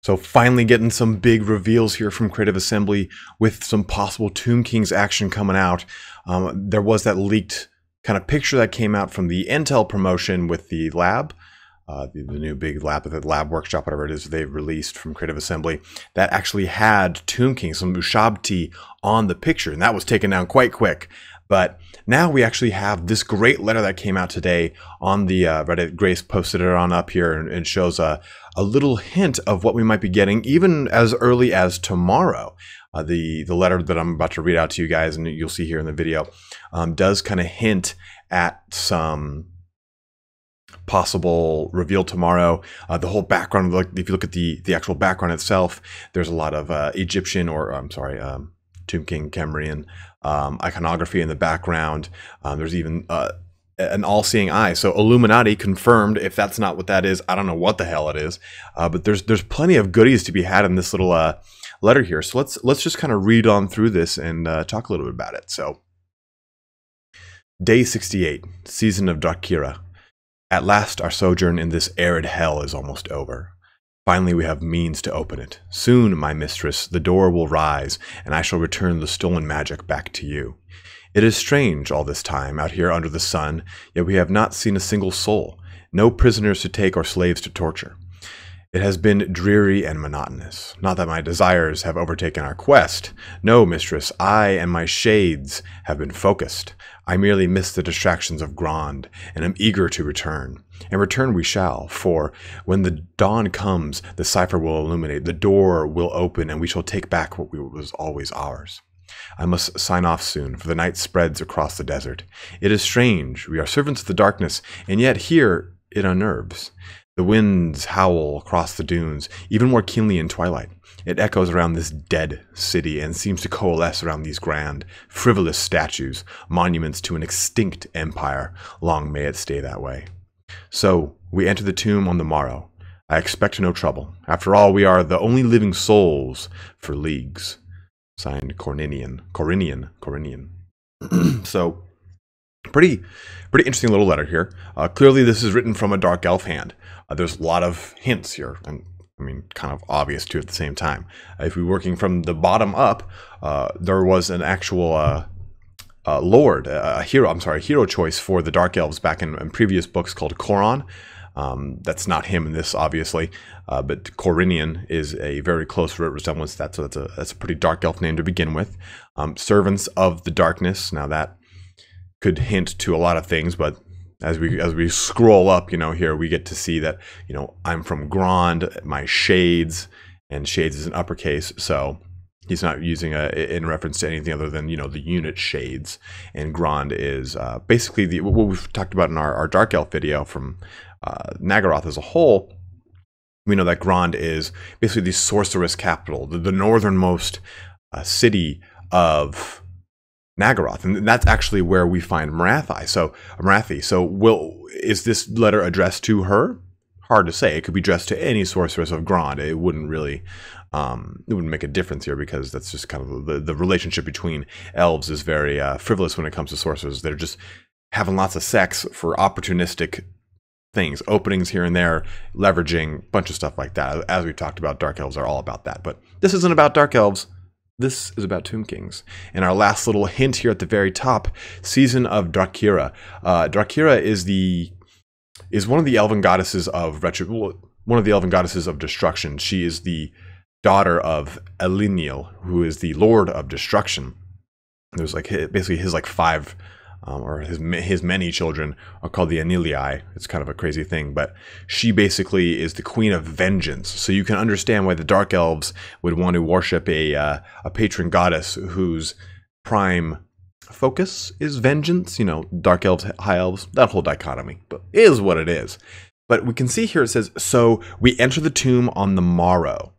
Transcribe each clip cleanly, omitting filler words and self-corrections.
So finally getting some big reveals here from Creative Assembly with some possible Tomb Kings action coming out. There was that leaked kind of picture that came out from the Intel promotion with the lab, the new big lab, the lab workshop, whatever it is they've released from Creative Assembly, that actually had Tomb Kings, some Ushabti on the picture, and that was taken down quite quick. But now we actually have this great letter that came out today on the Reddit. Grace posted it on up here and shows a little hint of what we might be getting even as early as tomorrow. The letter that I'm about to read out to you guys, and you'll see here in the video, does kind of hint at some possible reveal tomorrow. The whole background, if you look at the actual background itself, there's a lot of Egyptian, or I'm sorry, Tomb King Kemrian iconography in the background. There's even an all-seeing eye. So Illuminati confirmed. If that's not what that is, I don't know what the hell it is. But there's plenty of goodies to be had in this little letter here. So let's just kind of read on through this and talk a little bit about it. So, Day 68, Season of Drakira. At last our sojourn in this arid hell is almost over. Finally we have means to open it. Soon, my mistress, the door will rise, and I shall return the stolen magic back to you. It is strange all this time, out here under the sun, yet we have not seen a single soul, no prisoners to take or slaves to torture. It has been dreary and monotonous. Not that my desires have overtaken our quest. No, mistress, I and my shades have been focused. I merely miss the distractions of Grand, and am eager to return. And return we shall, for when the dawn comes, the cipher will illuminate, the door will open, and we shall take back what was always ours. I must sign off soon, for the night spreads across the desert. It is strange, we are servants of the darkness, and yet here it unnerves. The winds howl across the dunes, even more keenly in twilight. It echoes around this dead city and seems to coalesce around these grand, frivolous statues, monuments to an extinct empire. Long may it stay that way. So, we enter the tomb on the morrow. I expect no trouble. After all, we are the only living souls for leagues. Signed, Corinian. So, pretty interesting little letter here. Clearly, this is written from a dark elf hand. There's a lot of hints here, and I mean, kind of obvious too at the same time. If we're working from the bottom up, there was an actual hero choice for the Dark Elves back in previous books called Koron. That's not him in this, obviously, but Corinian is a very close resemblance to that, so that's a pretty dark elf name to begin with. Servants of the Darkness. Now that could hint to a lot of things, but as we scroll up, here we get to see that, I'm from Grand, my shades, and shades is in uppercase, so he's not using in reference to anything other than, the unit shades. And Grand is basically what we've talked about in our Dark Elf video from Nagaroth as a whole. We know that Grand is basically the sorceress capital, the northernmost city of Nagaroth, and that's actually where we find Marathi. So is this letter addressed to her? Hard to say. It could be addressed to any sorceress of Grand. It wouldn't really, it wouldn't make a difference here, because that's just kind of the relationship between elves is very frivolous when it comes to sorcerers. They're just having lots of sex for opportunistic things, openings here and there, leveraging, a bunch of stuff like that. As we've talked about, Dark Elves are all about that. But this isn't about Dark Elves. This is about Tomb Kings. And our last little hint here at the very top, Season of Drakira. Drakira is one of the elven goddesses of destruction. She is the daughter of Eleniel, who is the Lord of Destruction. There's basically his five or his many children are called the Anilii. It's kind of a crazy thing, but she basically is the queen of vengeance. So you can understand why the Dark Elves would want to worship a patron goddess whose prime focus is vengeance. Dark Elves, High Elves, that whole dichotomy, but it is what it is. But we can see here it says, so we enter the tomb on the morrow.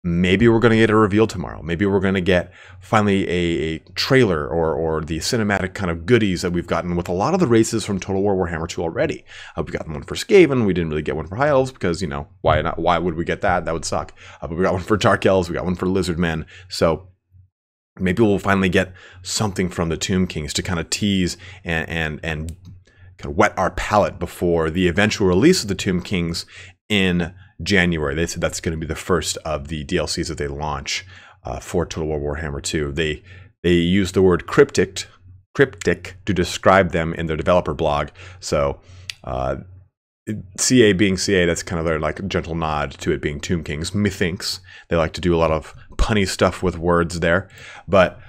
Maybe we're going to get a reveal tomorrow. Maybe we're going to get finally a trailer or the cinematic kind of goodies that we've gotten with a lot of the races from Total War Warhammer 2 already. We got one for Skaven. We didn't really get one for High Elves because, why not? Why would we get that? That would suck. But we got one for Dark Elves. We got one for Lizard Men. So maybe we'll finally get something from the Tomb Kings to kind of tease and kind of whet our palate before the eventual release of the Tomb Kings in January. They said that's going to be the first of the DLCs that they launch for Total War Warhammer 2. They use the word cryptic to describe them in their developer blog. So CA being CA, that's kind of their like gentle nod to it being Tomb Kings. Methinks they like to do a lot of punny stuff with words there. But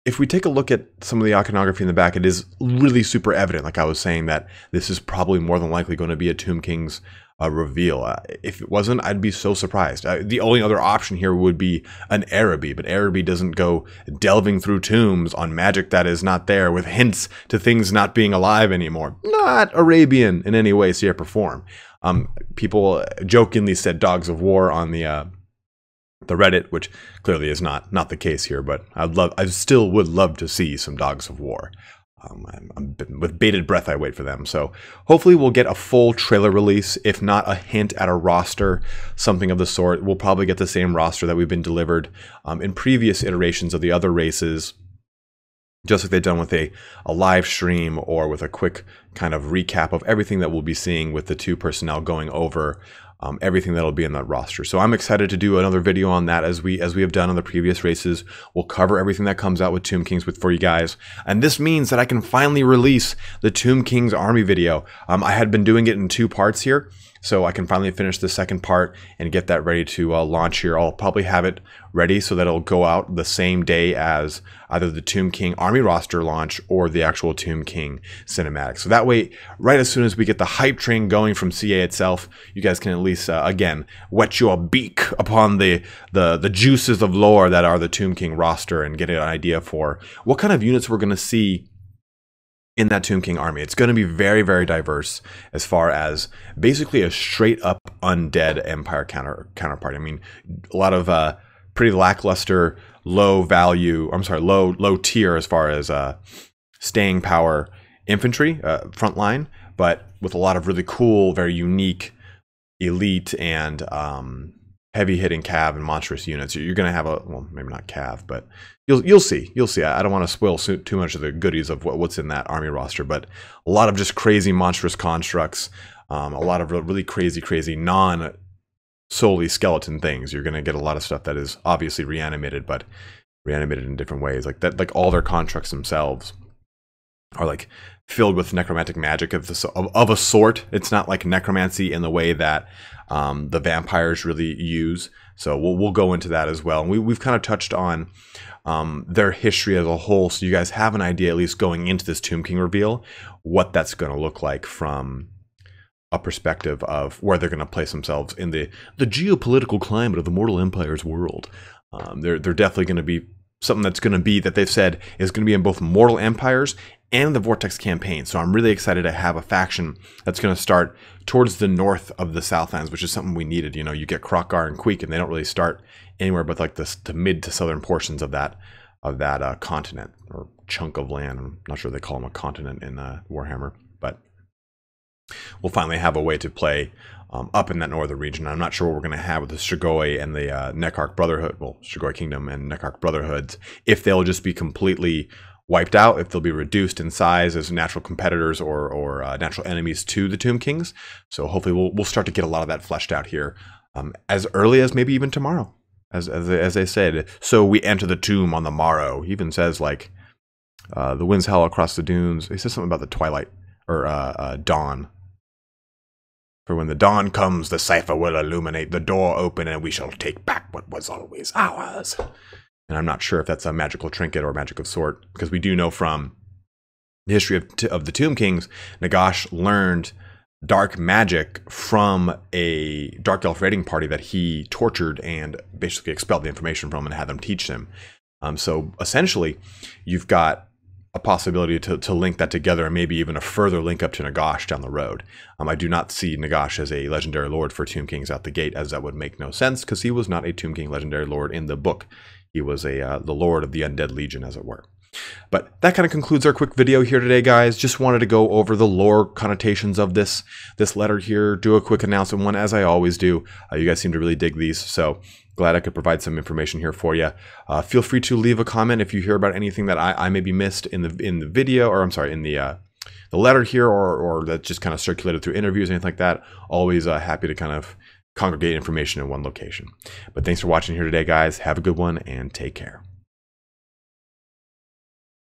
if we take a look at some of the iconography in the back, it is really super evident, like I was saying, that this is probably more than likely going to be a Tomb Kings reveal. If it wasn't, I'd be so surprised. The only other option here would be an Araby, but Araby doesn't go delving through tombs on magic that is not there, with hints to things not being alive anymore. Not Arabian in any way, shape, or form. People jokingly said Dogs of War on the Reddit, which clearly is not the case here, but I still would love to see some Dogs of War. With bated breath, I wait for them. So hopefully we'll get a full trailer release, if not a hint at a roster, something of the sort. We'll probably get the same roster that we've been delivered in previous iterations of the other races, just like they've done with a live stream or with a quick kind of recap of everything that we'll be seeing with the 2 personnel going over everything that'll be in that roster. So I'm excited to do another video on that as we have done on the previous races. We'll cover everything that comes out with Tomb Kings for you guys. And this means that I can finally release the Tomb Kings army video. I had been doing it in 2 parts here, so I can finally finish the second part and get that ready to launch here. I'll probably have it ready so that it'll go out the same day as either the Tomb King army roster launch or the actual Tomb King cinematic. So that way, right as soon as we get the hype train going from CA itself, you guys can at least, again, wet your beak upon the juices of lore that are the Tomb King roster and get an idea for what kind of units we're going to see in that Tomb King army. It's going to be very, very diverse as far as basically a straight up undead Empire counterpart. I mean, a lot of pretty lackluster, low tier as far as staying power infantry front line, but with a lot of really cool, very unique, elite and heavy hitting cav and monstrous units. You're going to have well, maybe not cav, but you'll see. I don't want to spoil too much of the goodies of what's in that army roster, but a lot of just crazy monstrous constructs, a lot of really crazy non-solely skeleton things. You're going to get a lot of stuff that is obviously reanimated, but reanimated in different ways. Like that, like all their constructs themselves are like filled with necromantic magic of a sort. It's not like necromancy in the way that the vampires really use. So we'll go into that as well. And we've kind of touched on their history as a whole, so you guys have an idea, at least going into this Tomb King reveal, what that's going to look like from a perspective of where they're going to place themselves in the geopolitical climate of the Mortal Empire's world. They're definitely going to be something that's going to be, that they've said is going to be in both Mortal Empires and the Vortex campaign. So I'm really excited to have a faction that's going to start towards the north of the Southlands, which is something we needed. You know, you get Kroq-Gar and Queek, and they don't really start anywhere but like the mid to southern portions of that continent or chunk of land. I'm not sure they call them a continent in Warhammer, but we'll finally have a way to play up in that northern region. I'm not sure what we're going to have with the Strigoi and the Neckarch Brotherhood, well, Strigoi Kingdom and Neckarch Brotherhoods, if they'll just be completely wiped out, if they'll be reduced in size as natural competitors or natural enemies to the Tomb Kings. So hopefully we'll start to get a lot of that fleshed out here as early as maybe even tomorrow, as they said. So we enter the tomb on the morrow. He even says like the winds howl across the dunes. He says something about the twilight or dawn. For when the dawn comes, the cipher will illuminate the door open, and we shall take back what was always ours. And I'm not sure if that's a magical trinket or magic of sort, because we do know from the history of the Tomb Kings, Nagash learned dark magic from a Dark Elf raiding party that he tortured and basically expelled the information from and had them teach him. So essentially, you've got a possibility to link that together, and maybe even a further link up to Nagash down the road. I do not see Nagash as a legendary lord for Tomb Kings out the gate, as that would make no sense, because he was not a Tomb King legendary lord in the book. He was the lord of the Undead Legion, as it were. But that kind of concludes our quick video here today, guys. Just wanted to go over the lore connotations of this letter here, do a quick announcement one, as I always do. You guys seem to really dig these, so glad I could provide some information here for you. Feel free to leave a comment if you hear about anything that I maybe missed in the video, or I'm sorry, in the letter here, or that just kind of circulated through interviews, anything like that. Always happy to kind of congregate information in one location. But thanks for watching here today, guys. Have a good one and take care.